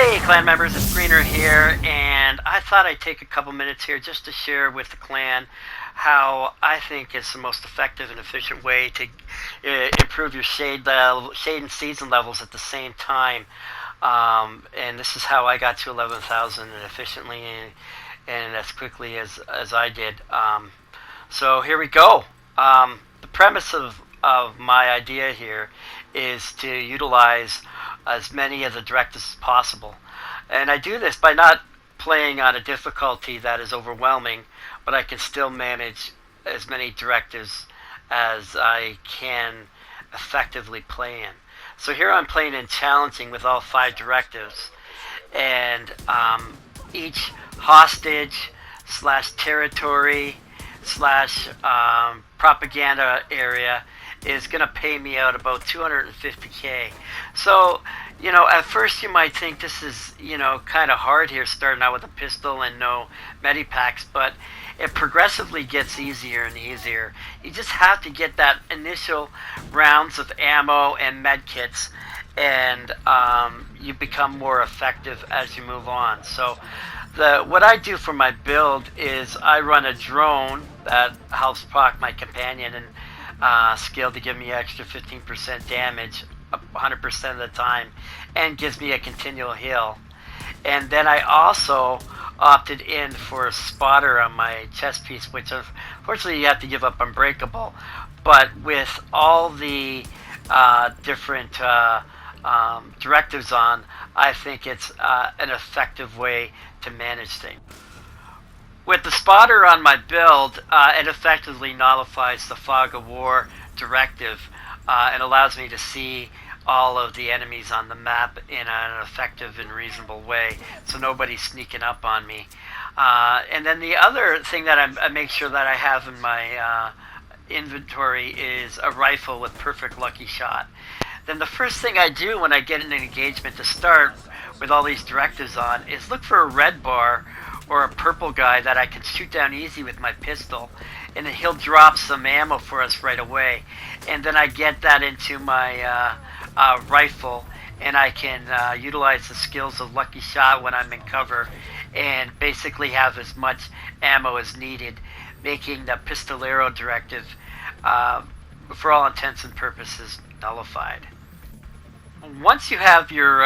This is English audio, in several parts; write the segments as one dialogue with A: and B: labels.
A: Hey clan members, it's Greener here, and I thought I'd take a couple minutes here just to share with the clan how I think is the most effective and efficient way to improve your shade and season levels at the same time. And this is how I got to 11,000 efficiently and as quickly as I did. So here we go. The premise of my idea here is to utilize as many of the directives as possible. And I do this by not playing on a difficulty that is overwhelming, but I can still manage as many directives as I can effectively play in. So here I'm playing in challenging with all 5 directives, and each hostage / territory / propaganda area is going to pay me out about 250k. So, at first you might think this is, kind of hard here, starting out with a pistol and no medipacks, but it progressively gets easier and easier. You just have to get that initial rounds of ammo and medkits, and you become more effective as you move on. So what I do for my build is I run a drone that helps proc my companion and skill to give me extra 15% damage 100% of the time, and gives me a continual heal. And then I also opted in for a spotter on my chest piece, which unfortunately you have to give up Unbreakable, but with all the different directives on, I think it's an effective way to manage things. With the spotter on my build, it effectively nullifies the Fog of War directive and allows me to see all of the enemies on the map in an effective and reasonable way, so nobody's sneaking up on me. And then the other thing that I make sure that I have in my inventory is a rifle with perfect lucky shot. Then the first thing I do when I get in an engagement to start with all these directives on is look for a red bar or a purple guy that I can shoot down easy with my pistol, and then he'll drop some ammo for us right away. And then I get that into my rifle, and I can utilize the skills of Lucky Shot when I'm in cover, and basically have as much ammo as needed, making the Pistolero directive, for all intents and purposes, nullified. Once you have your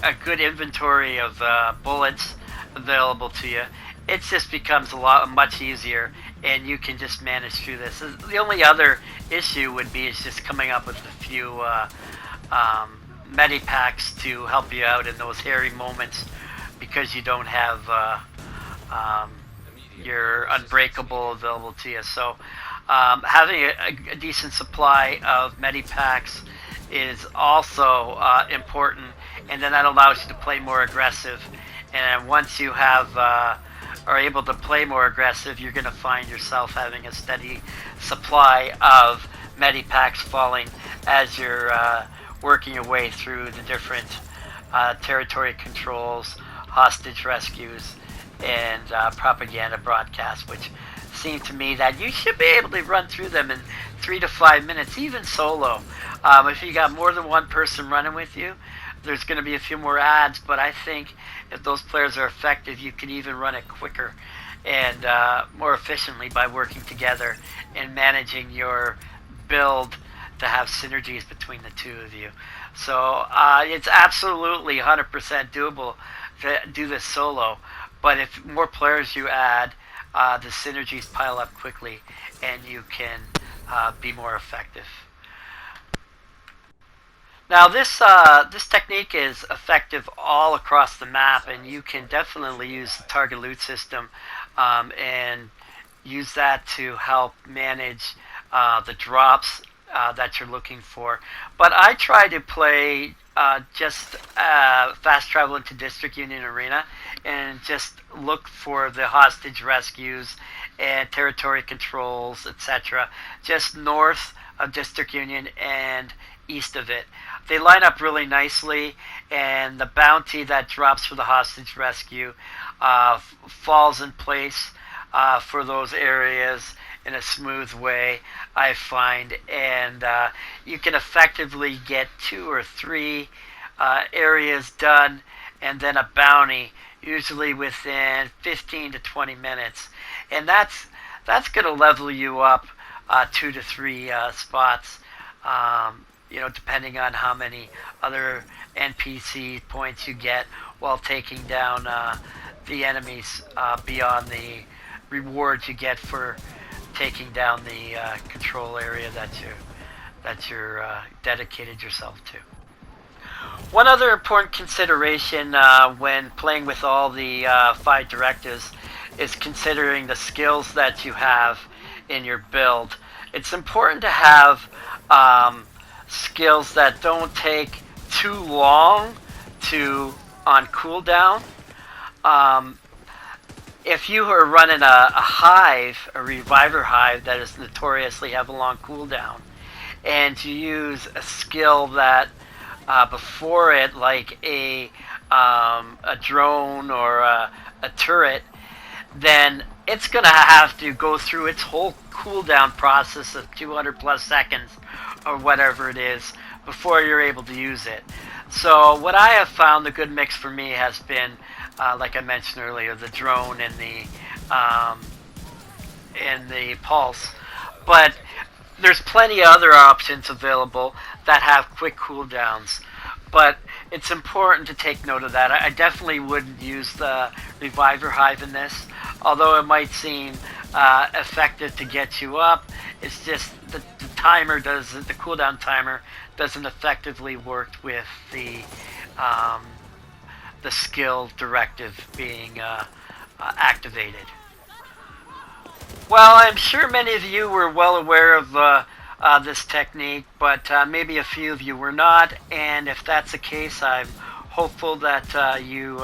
A: a good inventory of bullets available to you, it just becomes much easier, and you can just manage through this. The only other issue would be is just coming up with a few medipacks to help you out in those hairy moments, because you don't have your Unbreakable available to you. So having a decent supply of medipacks is also important, and then that allows you to play more aggressive. And once you are able to play more aggressive, you're going to find yourself having a steady supply of medipacks falling as you're working your way through the different territory controls, hostage rescues, and propaganda broadcasts, which seem to me that you should be able to run through them in 3 to 5 minutes, even solo. If you got more than one person running with you, there's going to be a few more ads, but I think if those players are effective, you can even run it quicker and more efficiently by working together and managing your build to have synergies between the two of you. So it's absolutely 100% doable to do this solo, but if more players you add, the synergies pile up quickly, and you can be more effective. Now this technique is effective all across the map, and you can definitely use the target loot system and use that to help manage the drops that you're looking for. But I try to play just fast travel into District Union Arena and just look for the hostage rescues and territory controls, etc., just north of District Union and east of it. They line up really nicely, and the bounty that drops for the hostage rescue falls in place for those areas in a smooth way, I find, and you can effectively get 2 or 3 areas done, and then a bounty, usually within 15 to 20 minutes. And that's going to level you up 2 to 3 spots, depending on how many other NPC points you get while taking down the enemies beyond the rewards you get for taking down the control area that you're dedicated yourself to. One other important consideration when playing with all the 5 directives is considering the skills that you have in your build. It's important to have skills that don't take too long on cooldown. If you are running a hive, a reviver hive that is notoriously have a long cooldown, and you use a skill that before it, like a drone or a turret, then it's going to have to go through its whole cooldown process of 200 plus seconds or whatever it is before you're able to use it. So what I have found the good mix for me has been, like I mentioned earlier, the drone and the pulse. But there's plenty of other options available that have quick cooldowns. But it's important to take note of that. I definitely wouldn't use the Reviver Hive in this, although it might seem effective to get you up. It's just the cooldown timer doesn't effectively work with the skill directive being activated. Well, I'm sure many of you were well aware of this technique, but maybe a few of you were not, and if that's the case, I'm hopeful that you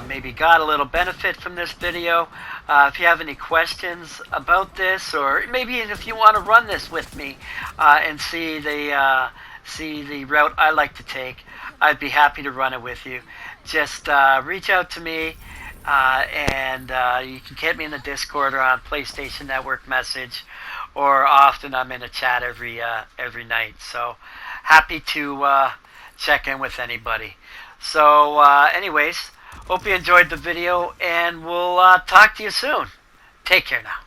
A: maybe got a little benefit from this video. If you have any questions about this, or maybe if you want to run this with me and see the route I like to take, I'd be happy to run it with you. Just reach out to me, and you can get me in the Discord or on PlayStation Network message, or often I'm in a chat every night. So happy to check in with anybody. So anyways, hope you enjoyed the video, and we'll talk to you soon. Take care now.